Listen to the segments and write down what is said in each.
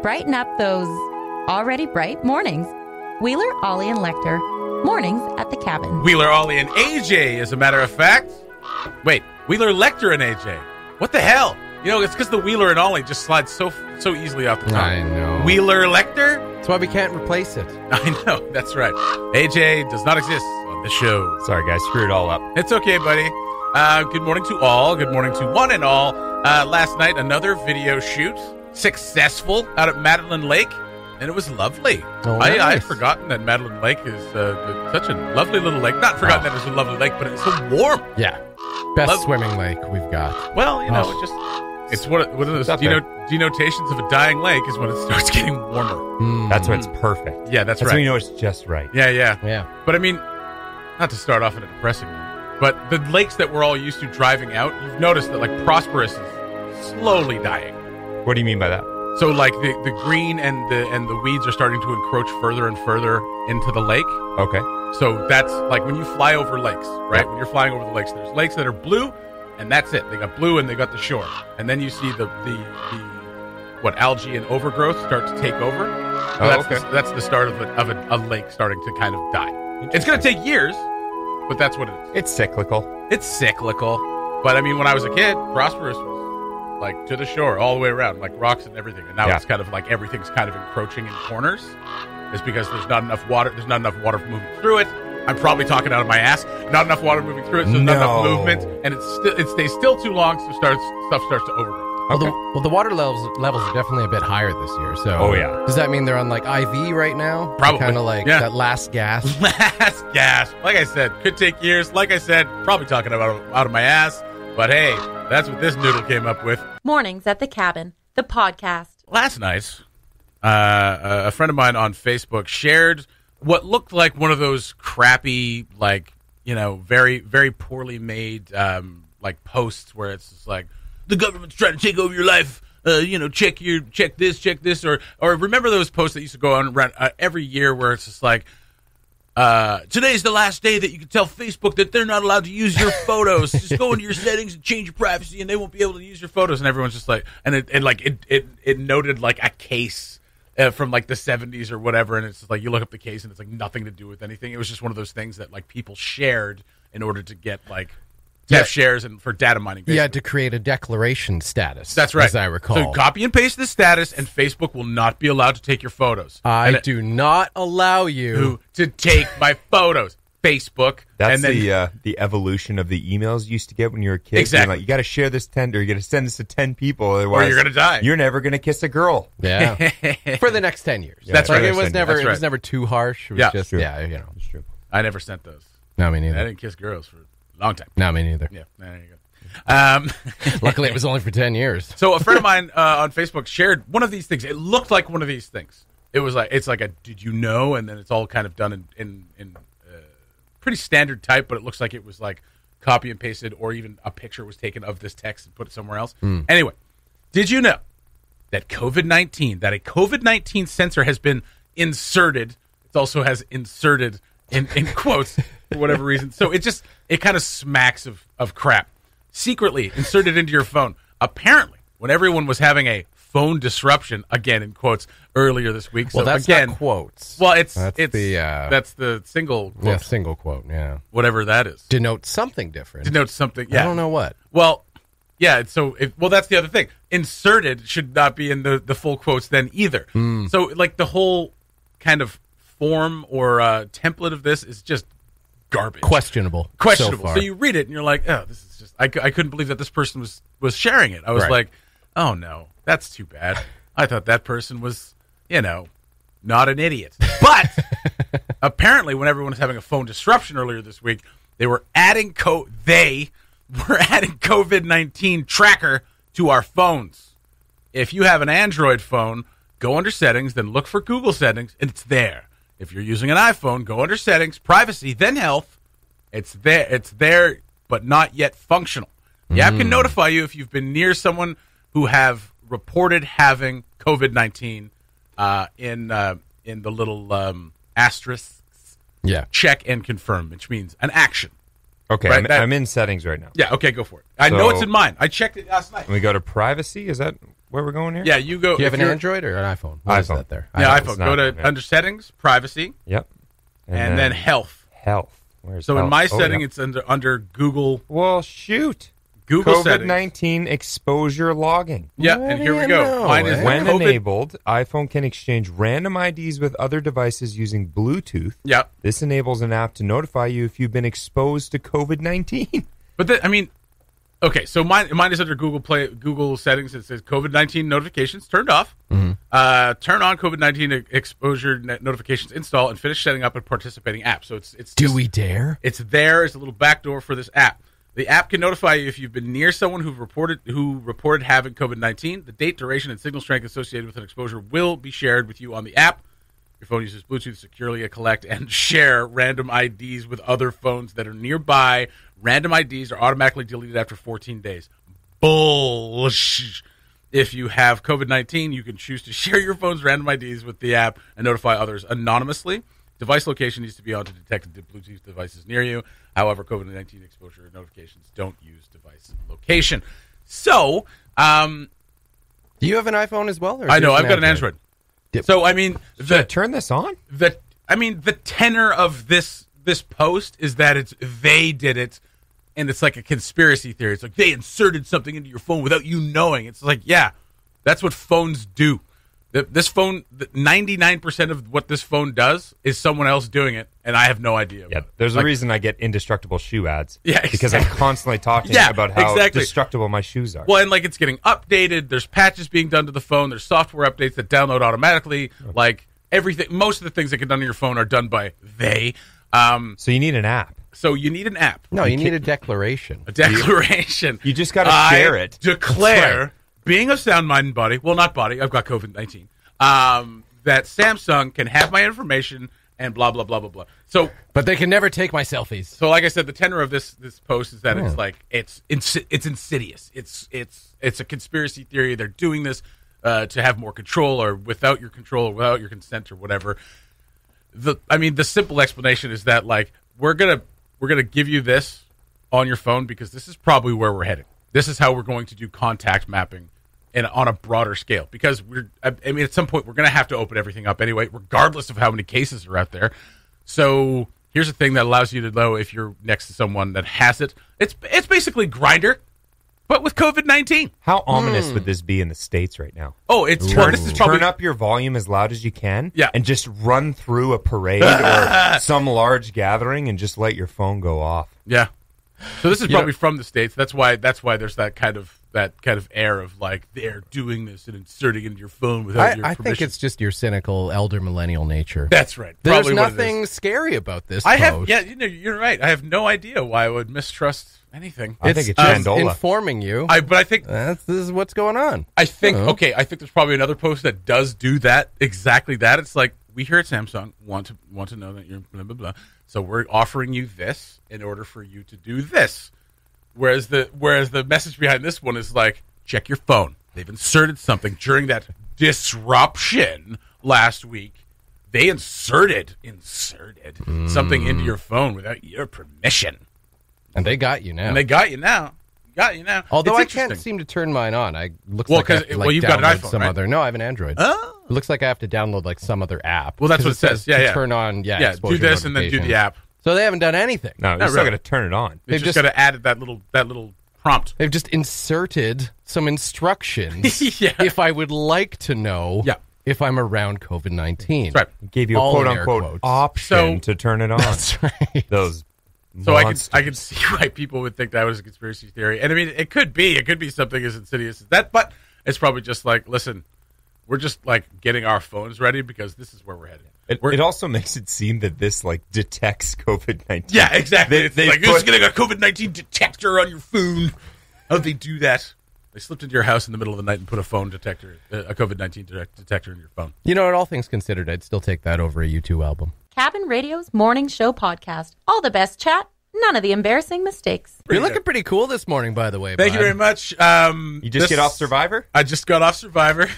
brighten up those already bright mornings. Wheeler, Ollie, and Lecter. Mornings at the Cabin. Wheeler, Ollie, and AJ, as a matter of fact. Wait, Wheeler, Lecter, and AJ. What the hell? You know, it's because the Wheeler and Ollie just slides so easily off the top. I know. Wheeler, Lecter? That's why we can't replace it. I know, that's right. AJ does not exist on the show. Sorry, guys. Screw it all up. It's okay, buddy. Good morning to all. Good morning to one and all. Last night, another video shoot. Successful out at Madeline Lake. And it was lovely. Oh, nice. I had forgotten that Madeline Lake is such a lovely little lake. Not forgotten that it's a lovely lake, but it's so warm. Yeah. Best swimming lake we've got. Well, you know, it's one of those denotations of a dying lake is when it starts getting warmer. That's when it's perfect. Yeah, that's right. That's when you know it's just right. Yeah. But I mean, not to start off in a depressing note, but the lakes that we're all used to driving out, you've noticed that like Prosperous is slowly dying. What do you mean by that? So, like, the green and the weeds are starting to encroach further and further into the lake. Okay. So that's, like, when you fly over lakes, right? When you're flying over the lakes, there's lakes that are blue, and that's it. They got blue, and they got the shore. And then you see the algae and overgrowth start to take over. So that's the start of a lake starting to kind of die. It's going to take years, but that's what it is. It's cyclical. But, I mean, when I was a kid, Prosperous was like to the shore all the way around, like rocks and everything. And now it's kind of like everything's kind of encroaching in corners. It's because there's not enough water. There's not enough water moving through it. I'm probably talking out of my ass. Not enough water moving through it, so there's not enough movement, and it stays still too long, so stuff starts to overgrow. Okay. Well, the water levels are definitely a bit higher this year. So, does that mean they're on like IV right now? Probably, kind of like that last gas. Last gas. Like I said, could take years. Like I said, probably talking about out of my ass. But hey, that's what this noodle came up with. Mornings at the Cabin, the podcast. Last night, a friend of mine on Facebook shared what looked like one of those crappy, like, you know, very, very poorly made, like, posts where it's just like, the government's trying to take over your life. Check this. Or remember those posts that used to go on around every year where it's just like, today's the last day that you can tell Facebook that they're not allowed to use your photos. Just go into your settings and change your privacy, and they won't be able to use your photos. And everyone's just like, and it noted like a case from like the 70s or whatever, and it's just like you look up the case and it's like nothing to do with anything. It was just one of those things that like people shared in order to get like have shares and for data mining. Basically. You had to create a declaration status. That's right, as I recall. So copy and paste the status, and Facebook will not be allowed to take your photos. I do not allow you to take my photos. Facebook. That's the evolution of the emails you used to get when you were a kid. Exactly. Like, you got to share this 10, or you got to send this to 10 people, or you're going to die. You're never going to kiss a girl. Yeah. For the next 10 years. Yeah, that's right. It was never too harsh. It was just, true. It's true. I never sent those. No, me neither. I didn't kiss girls for a long time. No, me neither. Yeah, there you go. Luckily, it was only for 10 years. So a friend of mine on Facebook shared one of these things. It looked like one of these things. It's like a did you know, and then it's all kind of done in pretty standard type, but it looks like it was like copy and pasted, or even a picture was taken of this text and put it somewhere else. Anyway, did you know that a COVID-19 sensor has been inserted? It also has inserted in quotes for whatever reason. So it kind of smacks of crap. Secretly inserted into your phone. Apparently, when everyone was having a phone disruption, again in quotes, earlier this week. Well, so that's again, not quotes. Well, that's the single quote. Yeah, single quote, yeah. Whatever that is. Denotes something different. Denotes something, yeah. I don't know what. Well, yeah, that's the other thing. Inserted should not be in the full quotes then either. So, like, the whole kind of form or template of this is just garbage. Questionable. So you read it and you're like, oh, this is just, I couldn't believe that this person was sharing it. I was like, oh no, that's too bad. I thought that person was, not an idiot. But apparently when everyone was having a phone disruption earlier this week, they were adding COVID-19 tracker to our phones. If you have an Android phone, go under settings, then look for Google settings, and it's there. If you're using an iPhone, go under settings, privacy, then health. It's there, but not yet functional. The app can notify you if you've been near someone who have reported having COVID-19 in the little asterisks. Yeah. Check and confirm, which means an action. Okay, right? I'm in settings right now. Yeah, okay, go for it. I know it's in mine. I checked it last night. And we go to privacy, is that? where we're going here? Yeah, you go. Do you have if an you're- Android or an iPhone? What is iPhone. that there? Yeah, It's iPhone. not Go to on there. under settings, privacy, Yep. and then health. Health. Where's So in health? my Oh, setting, yeah. it's under Google Well, shoot. Google settings. COVID-19 exposure logging. Yeah, What and do here we you go. know, Mine is eh? the When COVID. enabled, iPhone can exchange random IDs with other devices using Bluetooth. Yep. This enables an app to notify you if you've been exposed to COVID-19. But I mean, okay. So mine is under Google settings. It says COVID-19 notifications turned off. Turn on COVID-19 exposure notifications. Install and finish setting up a participating app. So it's Do just- we dare? It's there as a little backdoor for this app. The app can notify you if you've been near someone who reported having COVID-19. The date, duration, and signal strength associated with an exposure will be shared with you on the app. Your phone uses Bluetooth securely to collect and share random IDs with other phones that are nearby. Random IDs are automatically deleted after 14 days. Bullshit. If you have COVID-19, you can choose to share your phone's random IDs with the app and notify others anonymously. Device location needs to be on to detect the Bluetooth devices near you. However, COVID-19 exposure notifications don't use device location. So, Do you have an iPhone as well? Or I know just I've got an Android. Yep. So, I mean, Should I turn this on? the tenor of this post is that they did it, and it's like a conspiracy theory. It's like they inserted something into your phone without you knowing. It's like, yeah, that's what phones do. This phone, 99% of what this phone does is someone else doing it, and I have no idea. Yeah, about it. there's Like, a reason I get indestructible shoe ads. Yeah, because I'm constantly talking Yeah, about how exactly. destructible my shoes are. Well, and like it's getting updated. There's patches being done to the phone. There's software updates that download automatically. Like everything, most of the things that get done on your phone are done by they. So you need an app. So you need an app, No, you need a declaration. a declaration. You just got to share it. Declare, being of sound mind and body. Well, not body. I've got COVID-19. That Samsung can have my information and blah blah blah blah blah. So, But they can never take my selfies. so like I said, the tenor of this post is that it's like it's insidious. It's a conspiracy theory. They're doing this to have more control, or without your control, or without your consent, or whatever. The simple explanation is that like we're gonna give you this on your phone because this is probably where we're heading. This is how we're going to do contact mapping on a broader scale, because at some point we're going to have to open everything up anyway, regardless of how many cases are out there. So here's the thing that allows you to know if you're next to someone that has it. It's basically Grindr, but with COVID-19. How ominous would this be in the States right now? Oh, this is probably Turn up your volume as loud as you can, Yeah. and just run through a parade or some large gathering and just let your phone go off. Yeah. So this is probably from the States. That's why there's that kind of air of like they're doing this and inserting it into your phone without your I permission. think it's just your cynical elder millennial nature. That's right. There's Probably what it nothing is. scary about this I have post. yeah, you're right. I have no idea why I would mistrust anything. I think it's just Shandola. informing you. But I think This is what's going on. I think Uh-huh. okay. I think there's probably another post that does do that, exactly that. It's like, we here at Samsung want to know that you're blah blah blah. So we're offering you this in order for you to do this. Whereas the message behind this one is like, check your phone. They've inserted something during that disruption last week. They inserted something into your phone without your permission, And they got you now. and they got you now. Although It's I can't interesting. seem to turn mine on. I looks Well, like I have 'cause- to, well, like, you've got an download iPhone, some right? other. No, I have an Android. Oh. It looks like I have to download like some other app. Well, that's what 'Cause it says. Yeah, to yeah. Turn on, Yeah, do exposure this and then do notifications. the app. So they haven't done anything. No, you Not still really. got to turn it on. They've They've just got to add that little prompt. They've just inserted some instructions Yeah. if I would like to know Yeah. if I'm around COVID-19. That's right. Gave you a All in quote air unquote quotes. option So- to turn it on. That's right. Those So I monsters. can see why people would think that was a conspiracy theory, and I mean it could be something as insidious as that, but it's probably just like, listen, we're just like getting our phones ready because this is where we're headed. It also makes it seem that this like detects COVID-19. Yeah, exactly. They- It's they like, put- who's getting a COVID-19 detector on your phone? How'd they do that? They slipped into your house in the middle of the night and put a phone detector, a COVID-19 detector in your phone. You know, all things considered, I'd still take that over a U2 album. Cabin Radio's morning show podcast. All the best chat, none of the embarrassing mistakes. You're looking pretty cool this morning, by the way. Thank you bud. very much. You just get off Survivor? I just got off Survivor.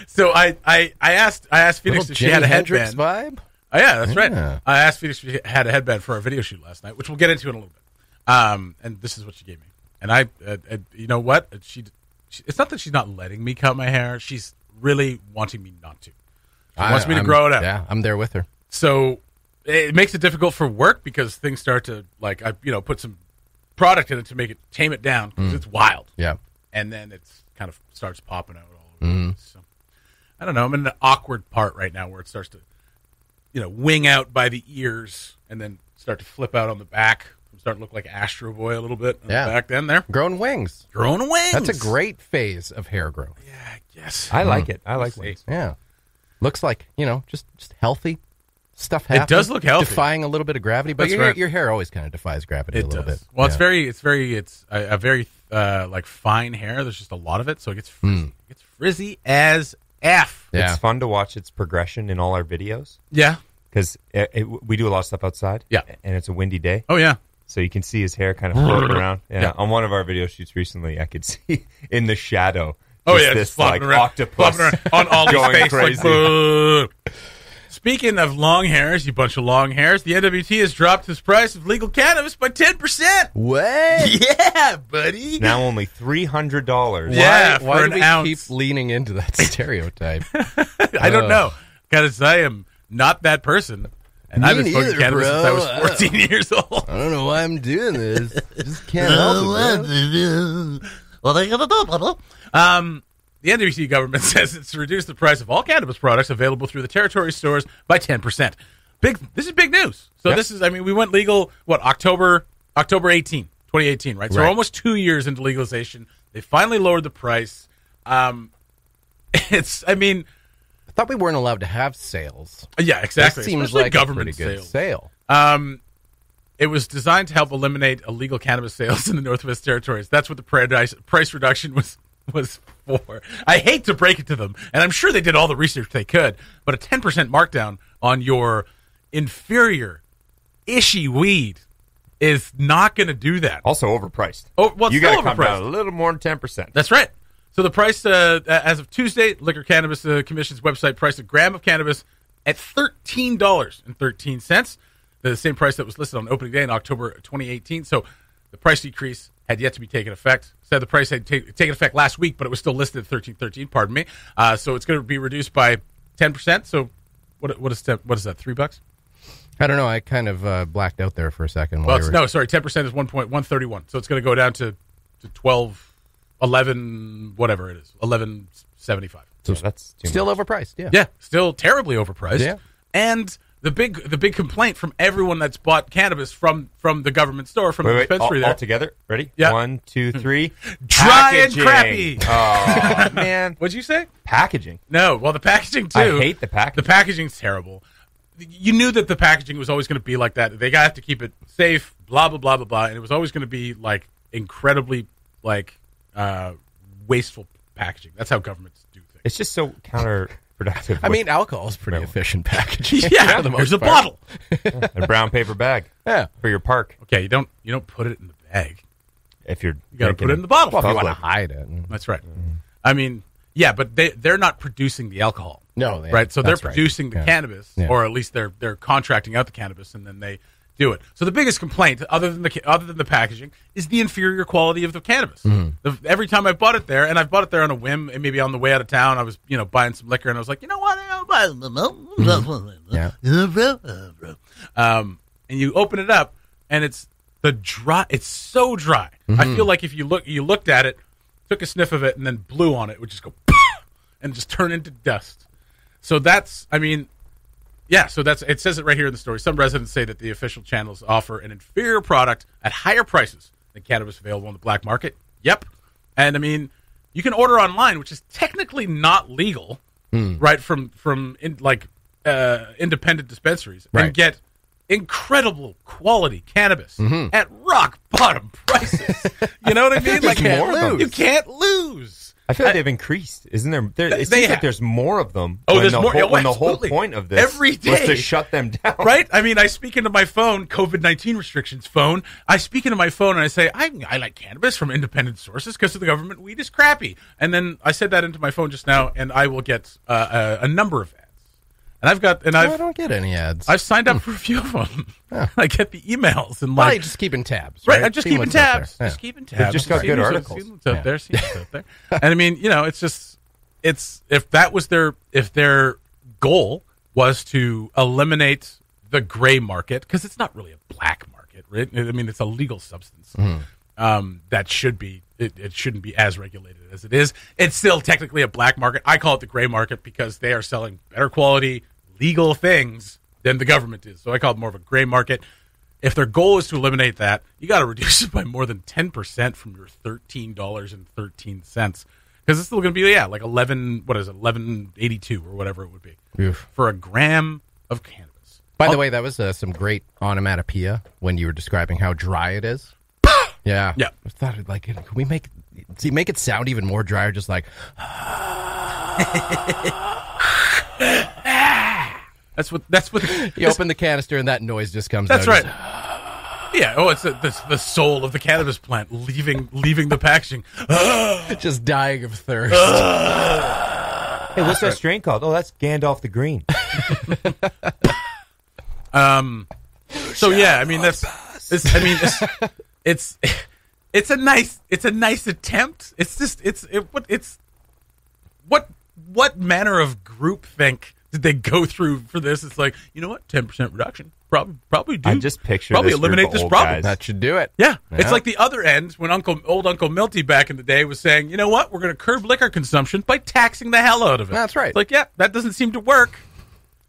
So I asked Phoenix Little if she had Jimi a Hendrix headband. vibe. Oh yeah, that's right. Yeah. I asked Phoenix if she had a headband for our video shoot last night, which we'll get into in a little bit. And this is what she gave me. And I you know what? it's not that she's not letting me cut my hair. She's really wanting me not to. She wants me to grow it out. Yeah, I'm there with her. So it makes it difficult for work because things start to like I put some product in it to make it tame it down because it's wild. Yeah, and then it's kind of starts popping out all over. The place. So I don't know. I'm in an awkward part right now where it starts to wing out by the ears and then start to flip out on the back. I'm starting to look like Astro Boy a little bit on the back then there. Growing wings. That's a great phase of hair growth. Yeah, I guess. I like it. I like wings. Yeah. Looks like, just healthy stuff happening. It does look healthy. Defying a little bit of gravity, but your hair always kind of defies gravity a little bit. Well, it's a very like fine hair. There's just a lot of it, so it gets frizzy. It's frizzy as F. Yeah. It's fun to watch its progression in all our videos. Yeah. Because we do a lot of stuff outside. Yeah. And it's a windy day. Oh, yeah. So you can see his hair kind of floating around. Yeah. On one of our video shoots recently, I could see in the shadow. This like around, octopus on Ollie's going face. crazy. Like, speaking of long hairs, you bunch of long hairs, the NWT has dropped its price of legal cannabis by 10%. What? Yeah, buddy. Now only $300. Yeah, why for do we ounce. keep leaning into that stereotype? I don't know. Because I am not that person. And I've been smoking cannabis since I was 14 years old. I don't know why I'm doing this. I just can't help it, bro. The NWC government says it's to reduce the price of all cannabis products available through the territory stores by 10%. This is big news. So this is, we went legal, October 18, 2018, right? So we're almost 2 years into legalization. They finally lowered the price. I thought we weren't allowed to have sales. Yeah, exactly. That seems especially like government a pretty good sale. It was designed to help eliminate illegal cannabis sales in the Northwest Territories. That's what the price reduction was for. I hate to break it to them, and I'm sure they did all the research they could, but a 10% markdown on your inferior, ishy weed is not going to do that. Also overpriced. Oh, well, you got to come down a little more than 10%. That's right. So the price, as of Tuesday, Liquor Cannabis Commission's website priced a gram of cannabis at $13.13, the same price that was listed on opening day in October 2018. So the price decrease had yet to be taken effect. Said the price had taken effect last week, but it was still listed at $13.13. Pardon me. So it's going to be reduced by 10%. So what is that? $3? I don't know. I kind of blacked out there for a second. 10% is 1.131. So it's going to go down to 11, whatever it is, 11.75. So that's still overpriced. Yeah, still terribly overpriced. Yeah, and the big complaint from everyone that's bought cannabis from the government store, from the dispensary all together. Ready? Yeah. 1, 2, 3. Dry and crappy. Oh, man. What'd you say? Packaging. No, well, the packaging, too. I hate the packaging. The packaging's terrible. You knew that the packaging was always going to be like that. They got to keep it safe, blah, blah, blah, blah, blah. And it was always going to be, like, incredibly, like, wasteful packaging. That's how governments do things. It's just so counterproductive. alcohol is pretty efficient packaging. Yeah, there's a bottle. A brown paper bag. Yeah. For your park. Okay, you don't put it in the bag. If you got to put it in the bottle. Well, if you want to hide it. That's right. Yeah, but they're not producing the alcohol. No, right? So they're producing the cannabis, or at least they're contracting out the cannabis, and then they do it. So the biggest complaint, other than the packaging, is the inferior quality of the cannabis. Every time I bought it there, and I bought it there on a whim, and maybe on the way out of town, I was buying some liquor, and I was like, you know what? I'll buy and you open it up, and it's so dry. I feel like if you looked at it, took a sniff of it, and then blew on it, it would just go and just turn into dust. So that's, it says it right here in the story. Some residents say that the official channels offer an inferior product at higher prices than cannabis available on the black market. Yep. And you can order online, which is technically not legal, right, from independent dispensaries, and get incredible quality cannabis at rock bottom prices. You know what I mean? You can't lose. I feel like they've increased, isn't there? It seems like there's more of them. There's more. When the whole point of this every day was to shut them down. Right? I speak into my phone, COVID-19 restrictions phone. I speak into my phone and I say, I like cannabis from independent sources because the government weed is crappy. And then I said that into my phone just now, and I will get a number of ads I don't get any ads. I've signed up for a few of them. I get the emails and you're just keeping tabs, right? I'm just keeping tabs. Just keeping tabs. They've just got good articles. See what's out there. And I mean, it's if their goal was to eliminate the gray market, because it's not really a black market, right? I mean, it's a legal substance that should be. It shouldn't be as regulated as it is. It's still technically a black market. I call it the gray market because they are selling better quality legal things than the government is. So I call it more of a gray market. If their goal is to eliminate that, you got to reduce it by more than 10% from your $13.13, because it's still going to be like $11.82 or whatever it would be for a gram of cannabis. By the way, that was some great onomatopoeia when you were describing how dry it is. Yeah. I thought, can we make it sound even more drier? Just like, that's what you open the canister and that noise just comes. That's out. right. Yeah. Oh, it's the soul of the cannabis plant leaving the packaging, just dying of thirst. Hey, what's that strain called? Oh, that's Gandalf the Green. So yeah, I mean it's a nice attempt. It's just what manner of groupthink did they go through for this? It's like, you know what, 10% reduction probably do. I just picture probably this eliminate this problem. Guys. That should do it. Yeah, it's like the other end when old Uncle Milty back in the day was saying, you know what, we're going to curb liquor consumption by taxing the hell out of it. That's right. It's like, yeah, that doesn't seem to work.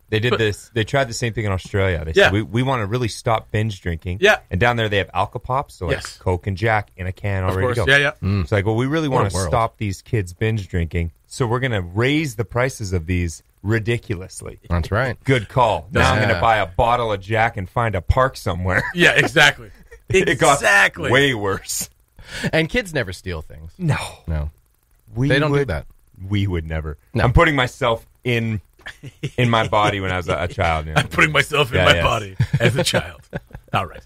They did this. They tried the same thing in Australia. They said, we want to really stop binge drinking. Yeah. And down there they have Alka-Pops, so like Coke and Jack in a can already to go. Yeah. It's like, well, we really want to stop these kids binge drinking, so we're going to raise the prices of these ridiculously. That's right. Good call. Now I'm going to buy a bottle of Jack and find a park somewhere. Yeah, exactly. It got way worse. And kids never steal things. No. They don't do that. We would never. No. I'm putting myself in my body when I was a child. I'm putting myself in my body as a child. All right.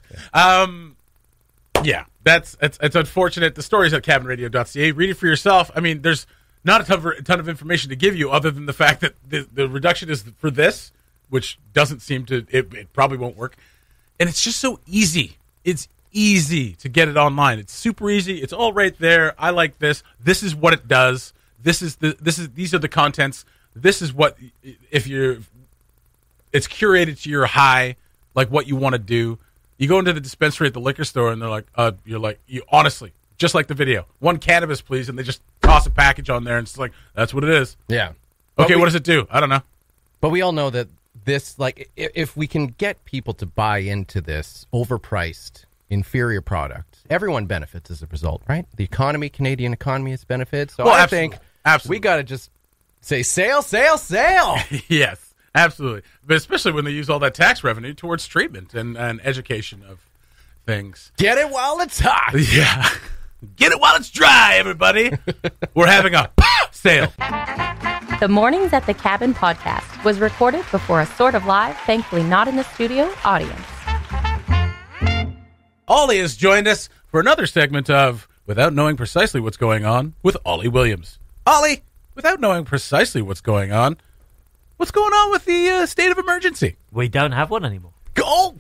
It's unfortunate. The story's at cabinradio.ca. Read it for yourself. I mean, there's not a ton of information to give you other than the fact that the reduction is for this, which doesn't seem to, it probably won't work. And it's just so easy. It's easy to get it online. It's super easy. It's all right there. I like this. This is what it does. These are the contents. This is what, it's curated to your high, like what you want to do. You go into the dispensary at the liquor store and they're like, honestly, just like the video, 1 cannabis, please. And they just toss a package on there and it's like, that's what it is. Yeah. Okay, what does it do? I don't know. But we all know that this, like, if we can get people to buy into this overpriced, inferior product, everyone benefits as a result, right? The economy, Canadian economy has benefits. So I think we got to just say sale. Yes, absolutely. But especially when they use all that tax revenue towards treatment and education of things. Get it while it's hot. Yeah. Get it while it's dry, everybody. We're having a sale. The Mornings at the Cabin podcast was recorded before a sort of live, thankfully not in the studio, audience. Ollie has joined us for another segment of Without Knowing Precisely What's Going On with Ollie Williams. Ollie, without knowing precisely what's going on with the state of emergency? We don't have one anymore. Oh,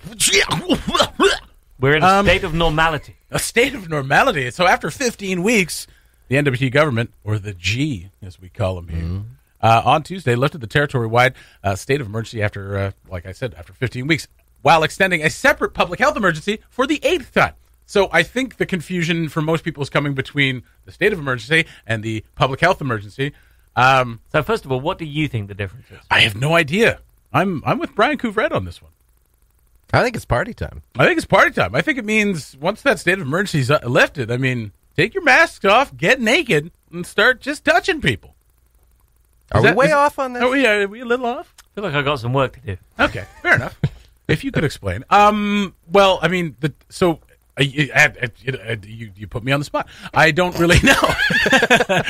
we're in a state of normality. A state of normality. So after 15 weeks, the NWT government, or the G, as we call them here, on Tuesday lifted the territory-wide state of emergency after, like I said, after 15 weeks, while extending a separate public health emergency for the 8th time. So I think the confusion for most people is coming between the state of emergency and the public health emergency. So first of all, what do you think the difference is? I have no idea. I'm with Brian Couvret on this one. I think it's party time. I think it means once that state of emergency is lifted, I mean, take your masks off, get naked, and start just touching people. Are we way off on this? Are we a little off? I feel like I got some work to do. Okay, fair enough. If you could explain. Well, I mean, you put me on the spot. I don't really know.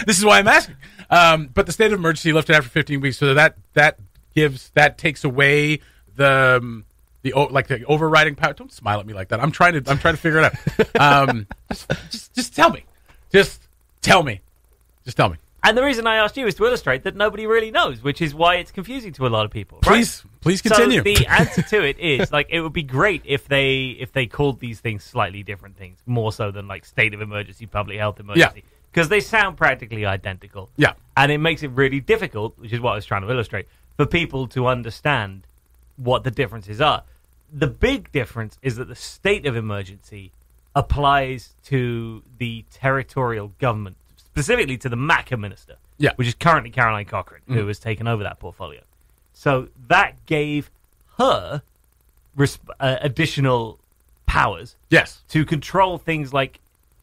This is why I'm asking. But the state of emergency lifted after 15 weeks, so that takes away the overriding power. Don't smile at me like that. I'm trying to figure it out. Just tell me. Just tell me. And the reason I asked you is to illustrate that nobody really knows, which is why it's confusing to a lot of people. Right? Please continue. So the answer to it is, like, it would be great if they called these things slightly different things, more so than like state of emergency, public health emergency, because they sound practically identical. Yeah, and it makes it really difficult, which is what I was trying to illustrate, for people to understand what the differences are. The big difference is that the state of emergency applies to the territorial government, specifically to the MACA minister, which is currently Caroline Cochrane, who has taken over that portfolio. So that gave her additional powers to control things like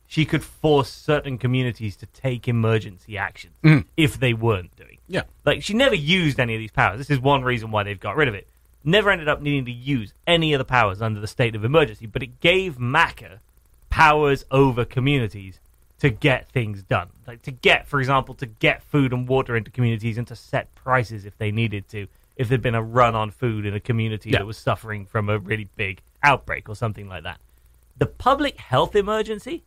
she could force certain communities to take emergency actions if they weren't doing. Yeah. Like, she never used any of these powers. This is one reason why they've got rid of it. Never ended up needing to use any of the powers under the state of emergency, but it gave MACA powers over communities to get things done. Like, to get, for example, to get food and water into communities and to set prices if they needed to, if there'd been a run on food in a community that was suffering from a really big outbreak or something like that. The public health emergency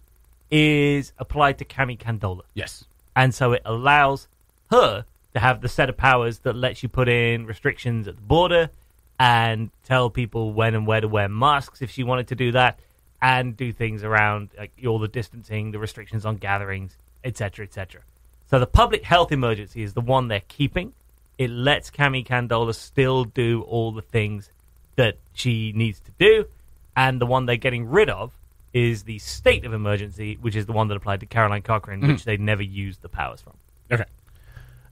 is applied to Cami Candola. Yes. And so it allows her to have the set of powers that lets you put in restrictions at the border and tell people when and where to wear masks if she wanted to do that, and do things around like all the distancing, the restrictions on gatherings, etc., etc. So the public health emergency is the one they're keeping. It lets Cami Candola still do all the things that she needs to do, and the one they're getting rid of is the state of emergency, which is the one that applied to Caroline Cochrane, which they never used the powers from. Okay.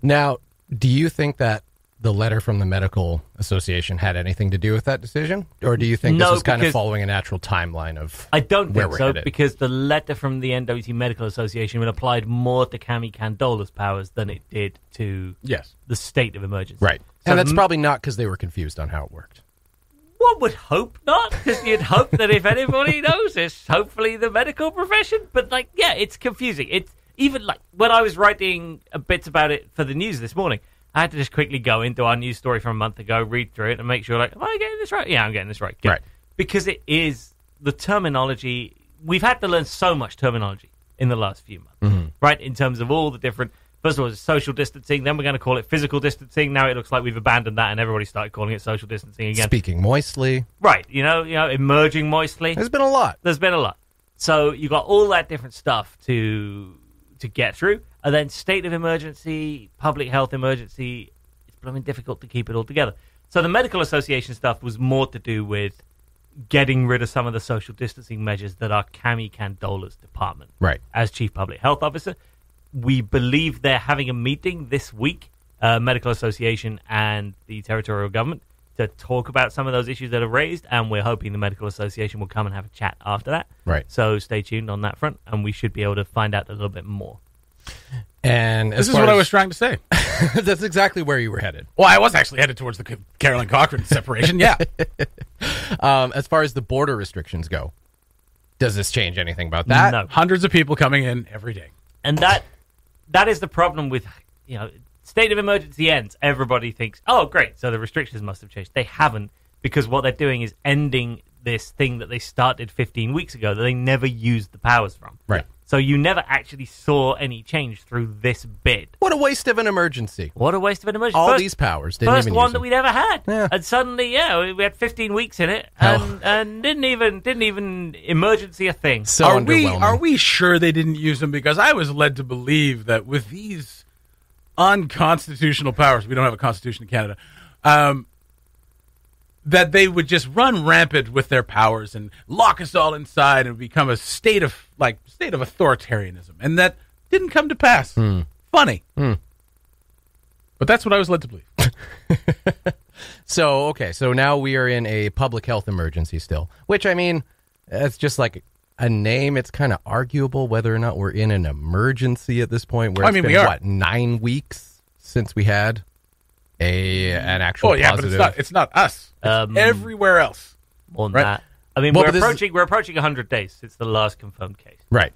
Now, do you think that the letter from the Medical Association had anything to do with that decision? Or do you think this was kind of following a natural timeline of I don't where think we're so, headed? because the letter from the NWT Medical Association applied more to Cami Candola's powers than it did to the state of emergency. Right. So And that's probably not because they were confused on how it worked. One would hope not, because you'd hope that if anybody knows, it's hopefully the medical profession. But, like, yeah, it's confusing. It's even, like, when I was writing bits about it for the news this morning, I had to just quickly go into our news story from a month ago, read through it, and make sure, like, am I getting this right? Yeah, I'm getting this right. Good. Right. Because it is the terminology. We've had to learn so much terminology in the last few months, right, in terms of all the different... First of all, it's social distancing. Then we're going to call it physical distancing. Now it looks like we've abandoned that, and everybody started calling it social distancing again. Speaking moistly. Right. You know, emerging moistly. There's been a lot. There's been a lot. So you got all that different stuff to get through. And then state of emergency, public health emergency, it's blooming difficult to keep it all together. So the Medical Association stuff was more to do with getting rid of some of the social distancing measures that are Cami Candola's department. Right. As Chief Public Health Officer. We believe they're having a meeting this week, Medical Association and the territorial government, to talk about some of those issues that are raised, and we're hoping the Medical Association will come and have a chat after that. Right. So stay tuned on that front, and we should be able to find out a little bit more. And this is what I was trying to say. That's exactly where you were headed. Well, I was actually headed towards the Caroline Cochrane separation, yeah. As far as the border restrictions go, does this change anything about that? No. Hundreds of people coming in every day. And that is the problem with, state of emergency ends. Everybody thinks, oh, great, so the restrictions must have changed. They haven't, because what they're doing is ending this thing that they started 15 weeks ago that they never used the powers from. Right. So you never actually saw any change through this bit. What a waste of an emergency. What a waste of an emergency. All these powers. Didn't First even one use that them. we'd ever had. Yeah. And suddenly, we had 15 weeks in it and didn't even emergency a thing. So underwhelming. Are we sure they didn't use them? Because I was led to believe that with these unconstitutional powers, we don't have a constitution in Canada, that they would just run rampant with their powers and lock us all inside and become a state of authoritarianism, and that didn't come to pass. Funny, but that's what I was led to believe. So now we are in a public health emergency still, which, I mean, it's just like a name. It's kind of arguable whether or not we're in an emergency at this point. Where we are. 9 weeks since we had an actual positive. But it's not us. It's everywhere else. More than right? that. I mean, we're approaching 100 days since the last confirmed case. Right.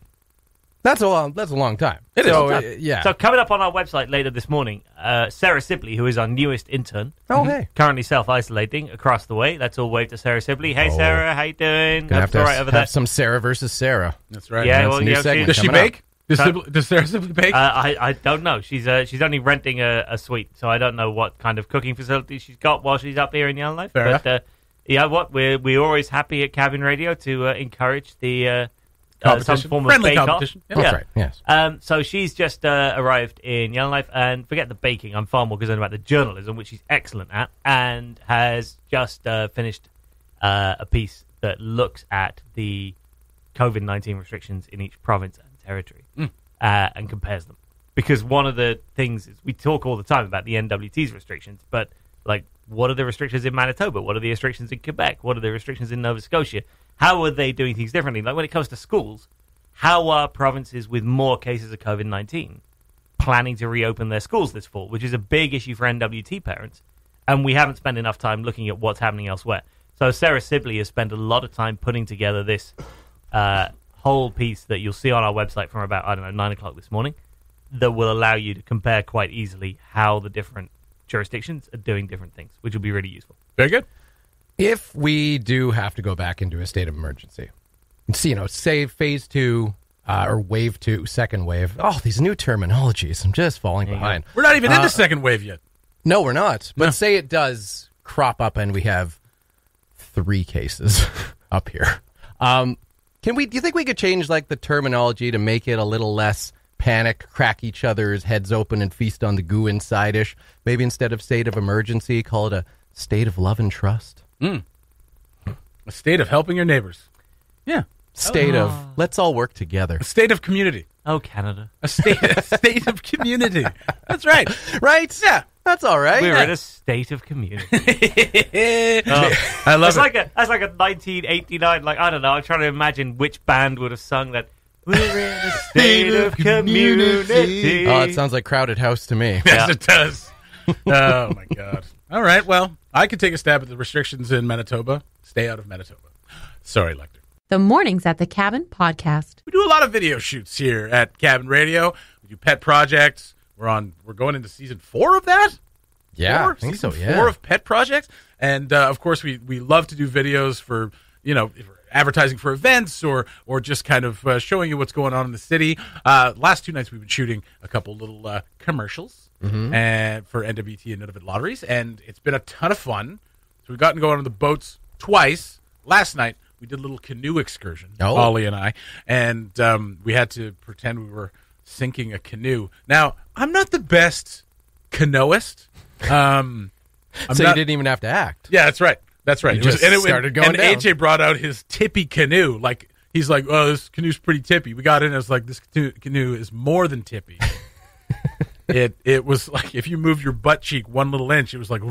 That's a long time. It is. Yeah. So coming up on our website later this morning, Sarah Sibley, who is our newest intern, hey, currently self-isolating across the way. Let's all wave to Sarah Sibley. Hey, Sarah, how you doing? Gonna have to all right over there. have some Sarah versus Sarah. That's right. Yeah, That's well, a new segment does she coming bake? Does Sarah simply bake? I don't know. She's only renting a suite, so I don't know what kind of cooking facilities she's got while she's up here in Yellowknife. Fair enough. Yeah, we're always happy at Cabin Radio to encourage the some form of friendly bake-off. competition. That's Yeah. right. Yes. So she's just arrived in Yellowknife, and forget the baking. I'm far more concerned about the journalism, which she's excellent at, and has just finished a piece that looks at the COVID-19 restrictions in each province and territory and compares them. Because one of the things is we talk all the time about the NWT's restrictions, but like, what are the restrictions in Manitoba? What are the restrictions in Quebec? What are the restrictions in Nova Scotia? How are they doing things differently? Like when it comes to schools, how are provinces with more cases of COVID-19 planning to reopen their schools this fall, which is a big issue for NWT parents, and we haven't spent enough time looking at what's happening elsewhere. So Sarah Sibley has spent a lot of time putting together this whole piece that you'll see on our website from about, 9 o'clock this morning, that will allow you to compare quite easily how the different jurisdictions are doing different things, which will be really useful. Very good. If we do have to go back into a state of emergency, say phase 2 or wave 2, second wave. Oh, these new terminologies. I'm just falling behind. We're not even in the second wave yet. No, we're not. But say it does crop up and we have 3 cases up here. Do you think we could change like the terminology to make it a little less panic, crack each other's heads open and feast on the goo inside-ish? Maybe instead of state of emergency, call it a state of love and trust. A state of helping your neighbors. Yeah. State of let's all work together. A state of community. Oh, Canada. A state of community. That's right. Right? Yeah. That's all right. We're in a state of community. I love it. That's like a 1989, like, I don't know, I'm trying to imagine which band would have sung that. We're in a state of community. Oh, it sounds like Crowded House to me. Yes, it does. Oh, my God. All right, well, I could take a stab at the restrictions in Manitoba. Stay out of Manitoba. Sorry, Lecter. The Mornings at the Cabin podcast. We do a lot of video shoots here at Cabin Radio. We do pet projects. We're going into season 4 of that? Yeah, I think season so, yeah. 4 of pet projects. And, of course, we love to do videos for, advertising for events or just kind of showing you what's going on in the city. Last 2 nights we've been shooting a couple little commercials and for NWT and Nunavut Lotteries, and it's been a ton of fun. So we've gotten going on the boats twice. Last night we did a little canoe excursion, Ollie and I, and we had to pretend we were sinking a canoe. Now, I'm not the best canoeist. You didn't even have to act. Yeah, that's right. That's right. Started going down. AJ brought out his tippy canoe. Like, he's like, oh, this canoe's pretty tippy. We got in, and it was like, this canoe is more than tippy. It was like, if you moved your butt cheek 1 little inch, it was like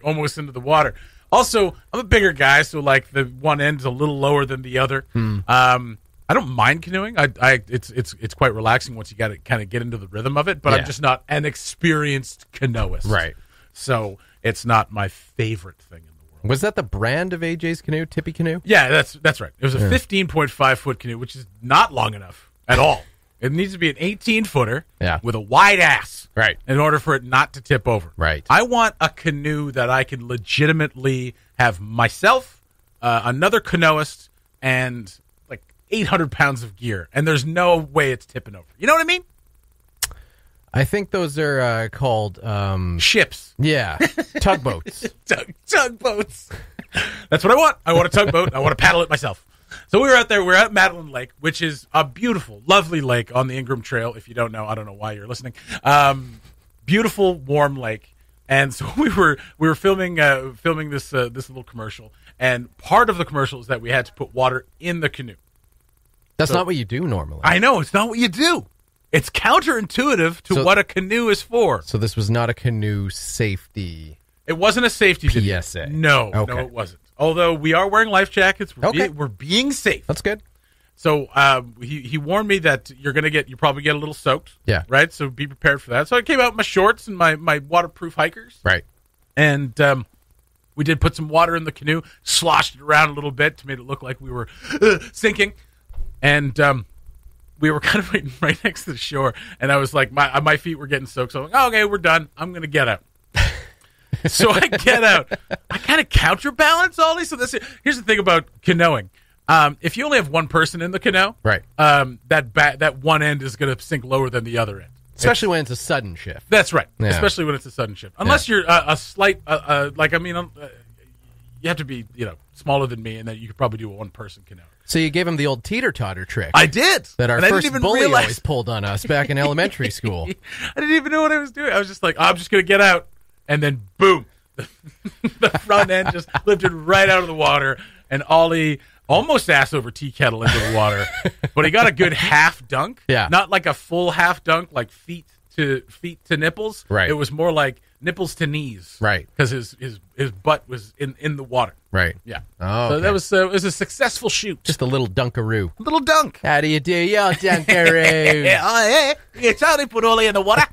almost into the water. Also, I'm a bigger guy, so like the one end is a little lower than the other. I don't mind canoeing. It's quite relaxing once you got to kind of get into the rhythm of it, but I'm just not an experienced canoeist. Right. So it's not my favorite thing in the world. Was that the brand of AJ's canoe, Tippy Canoe? Yeah, that's right. It was a 15.5-foot canoe, which is not long enough at all. It needs to be an 18-footer with a wide ass in order for it not to tip over. Right. I want a canoe that I can legitimately have myself, another canoeist, and like 800 pounds of gear, and there's no way it's tipping over. You know what I mean? I think those are called... ships. Yeah, tugboats. Tugboats. That's what I want. I want a tugboat. I want to paddle it myself. So we were out there. We're at Madeline Lake, which is a beautiful, lovely lake on the Ingram Trail. If you don't know, I don't know why you're listening. Beautiful, warm lake. And so we were filming this little commercial. And part of the commercial is that we had to put water in the canoe. That's not what you do normally. I know. It's not what you do. It's counterintuitive to what a canoe is for. So this was not a canoe safety. It wasn't a safety video. PSA. No, it wasn't. Although we are wearing life jackets, we're being safe. That's good. So he warned me that you probably get a little soaked. Yeah. Right. So be prepared for that. So I came out in my shorts and my waterproof hikers. Right. And we did put some water in the canoe, sloshed it around a little bit to make it look like we were sinking, and we were kind of right next to the shore. And I was like, my feet were getting soaked. So I'm like, oh, okay, we're done. I'm gonna get out. So I get out. I kind of counterbalance all these. So here's the thing about canoeing. If you only have one person in the canoe, Right. That one end is going to sink lower than the other end. Especially when it's a sudden shift. That's right. Yeah. Especially when it's a sudden shift. Unless you're a slight, you have to be, smaller than me, and then you could probably do a one-person canoe. So you gave him the old teeter-totter trick. I did. That our and first bully always pulled on us back in elementary school. I didn't even know what I was doing. I was just like, I'm just going to get out. And then, boom, the front end just lifted right out of the water. And Ollie almost ass over tea kettle into the water. But he got a good half dunk. Yeah. Not like a full half dunk, like feet to nipples. Right. It was more like nipples to knees. Right. Because his butt was in the water. Right. Yeah. Oh, so okay. that was it was a successful shoot. Just a little dunkaroo. A little dunk. How do you do your dunkaroo? Hey, it's how they put Ollie in the water.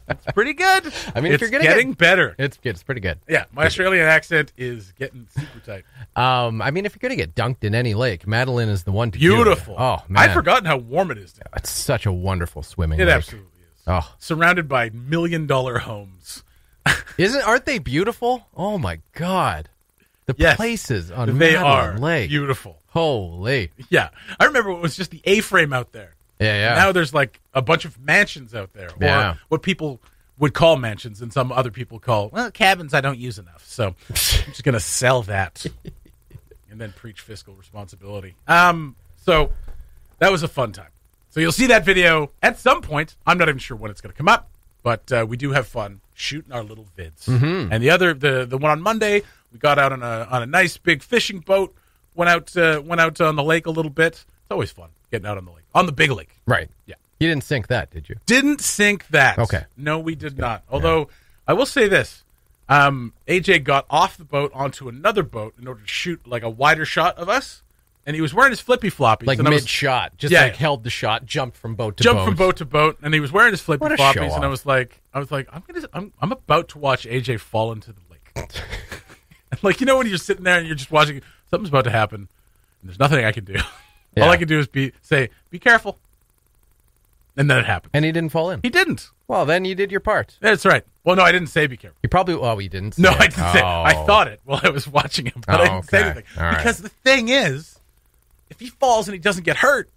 It's pretty good. I mean, if it's you're getting better. It's pretty good. Yeah, my Australian accent is getting super tight. I mean, if you're going to get dunked in any lake, Madeline is the one to Beautiful. do it. Oh, man. I'd forgotten how warm it is now. It's such a wonderful swimming It lake. absolutely is. Oh. Surrounded by $1 million homes. Aren't they beautiful? Oh, my God. The Yes, places on they Madeline are Lake. beautiful. Holy. Yeah. I remember it was just the A-frame out there. Yeah. Now there's like a bunch of mansions out there. Or Yeah. what people would call mansions and some other people call, cabins I don't use enough. So I'm just going to sell that and then preach fiscal responsibility. So that was a fun time. So you'll see that video at some point. I'm not even sure when it's going to come up, but we do have fun shooting our little vids. Mm-hmm. And the one on Monday, we got out on a nice big fishing boat, went out on the lake a little bit. It's always fun getting out on the lake, on the big lake. Right. Yeah. You didn't sink that, did you? Didn't sink that. Okay. No, we did not. Although, I will say this. AJ got off the boat onto another boat in order to shoot like a wider shot of us, and he was wearing his flippy floppies. Like and mid-shot. Just held the shot, jumped from boat to boat. Jumped from boat to boat, and he was wearing his flippy What a floppies, show-off. and I was like, I'm about to watch AJ fall into the lake. Like, when you're sitting there and you're just watching, something's about to happen, and there's nothing I can do. Yeah. All I can do is say, be careful. And then it happened. And he didn't fall in. He didn't. Well, then you did your part. That's right. Well, no, I didn't say be careful. You probably, we didn't say No, it. I didn't say. Oh. I thought it while I was watching him, but I didn't say okay. anything. All right. Because the thing is, if he falls and he doesn't get hurt,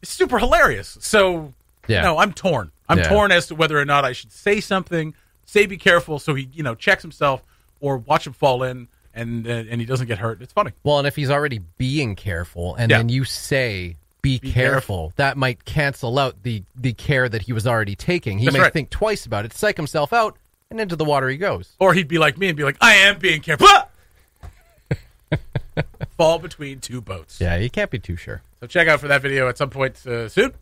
it's super hilarious. So, Yeah. no, I'm torn. I'm Yeah. torn as to whether or not I should say something, say be careful, so he, checks himself, or watch him fall in and he doesn't get hurt. It's funny. Well, and if he's already being careful, and then you say, be careful, that might cancel out the care that he was already taking. He That's may right. think twice about it, psych himself out, and into the water he goes. Or he'd be like me and be like, I am being careful. Fall between two boats. Yeah, you can't be too sure. So check out for that video at some point soon.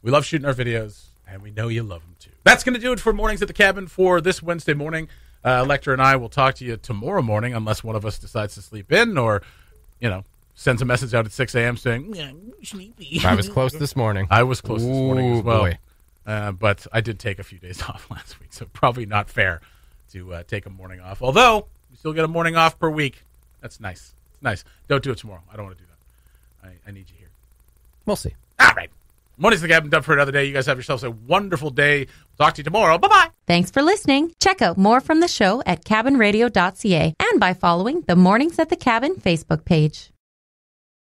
We love shooting our videos, and we know you love them too. That's going to do it for Mornings at the Cabin for this Wednesday morning. Lecter and I will talk to you tomorrow morning, unless one of us decides to sleep in or, sends a message out at 6 a.m. saying, yeah, I'm sleepy. I was close this morning. I was close this morning as well. Boy. But I did take a few days off last week, so probably not fair to take a morning off. Although, you still get a morning off per week. That's nice. It's nice. Don't do it tomorrow. I don't want to do that. I need you here. We'll see. All right. Mornings at the Cabin done for another day. You guys have yourselves a wonderful day. Talk to you tomorrow. Bye-bye. Thanks for listening. Check out more from the show at cabinradio.ca and by following the Mornings at the Cabin Facebook page.